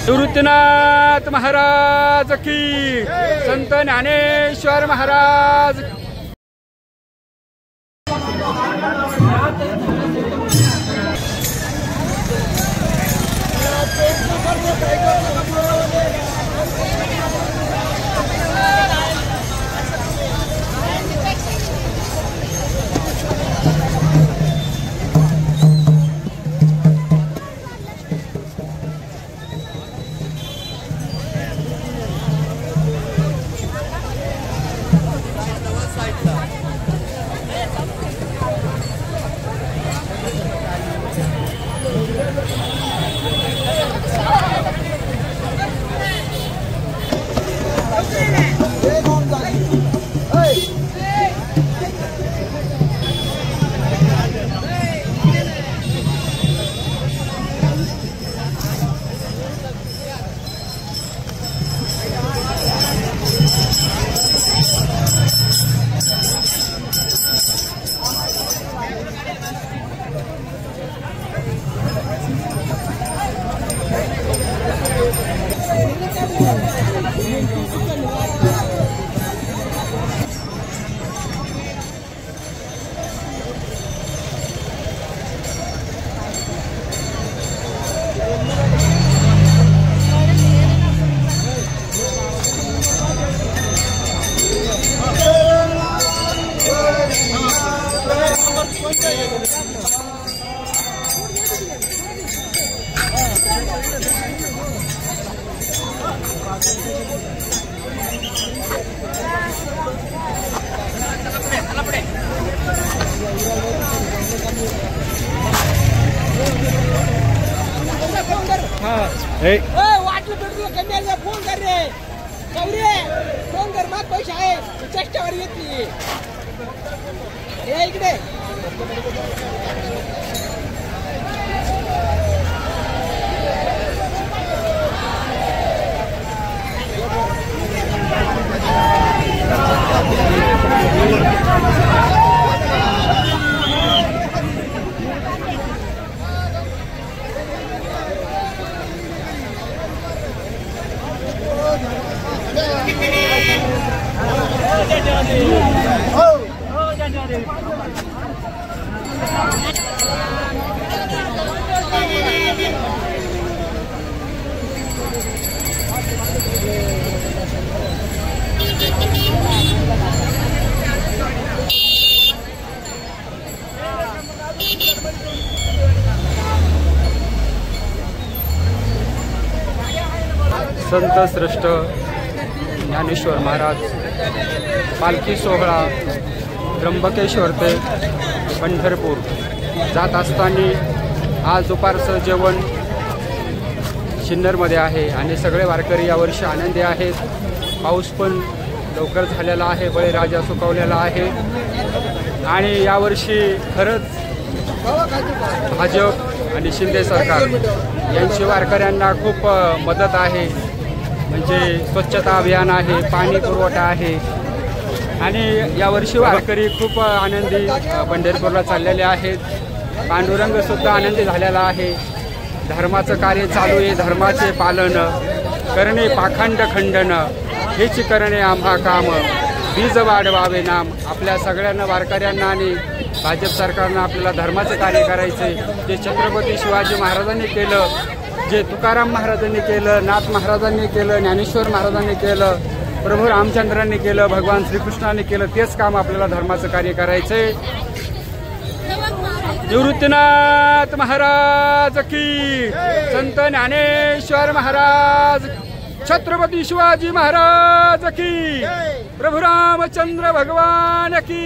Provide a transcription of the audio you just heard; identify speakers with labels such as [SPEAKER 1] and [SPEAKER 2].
[SPEAKER 1] निवृत्तीनाथ महाराज की, संत ज्ञानेश्वर महाराज।
[SPEAKER 2] वाटलं पेट्रोल कमी आलं फोन कर रे कवरे, फोन कर मग पैसे आहे चेष्टावर येत नाही इकडे।
[SPEAKER 1] संत श्रेष्ठ ज्ञानेश्वर महाराज पालखी सोहळा त्र्यंबकेश्वर ते पंढरपूर जात असताना आज दुपारचं जेवण सिन्नरमध्ये आहे आणि सगळे वारकरी यावर्षी आनंदी आहेत। पाऊस पण लवकर झालेला आहे, बळीराजा सुकवलेला आहे आणि यावर्षी खरंच भाजप आणि शिंदे सरकार यांची वारकऱ्यांना खूप मदत आहे। म्हणजे स्वच्छता अभियान आहे, पाणी पुरवठा आहे आणि यावर्षी वारकरी खूप आनंदी पंढरपूरला चाललेले आहेत। पांडुरंगसुद्धा आनंदी झालेला आहे। धर्माचं कार्य चालू आहे, धर्माचे पालन करणे पाखंड खंडन हेच करणे आम्हा काम, बीज वाढवावे नाम। आपल्या सगळ्यांना वारकऱ्यांना आणि भाजप सरकारनं आपल्याला धर्माचं कार्य करायचे, जे छत्रपती शिवाजी महाराजांनी केलं, जे तुकाराम महाराजांनी केलं, नाथ महाराजांनी केलं, ज्ञानेश्वर महाराजांनी केलं, प्रभू रामचंद्रांनी केलं, भगवान श्रीकृष्णाने केलं, तेच काम आपल्याला धर्माचं कार्य करायचंय। निवृत्तीनाथ महाराज की, संत ज्ञानेश्वर महाराज, छत्रपती शिवाजी महाराज की, प्रभू रामचंद्र भगवान की।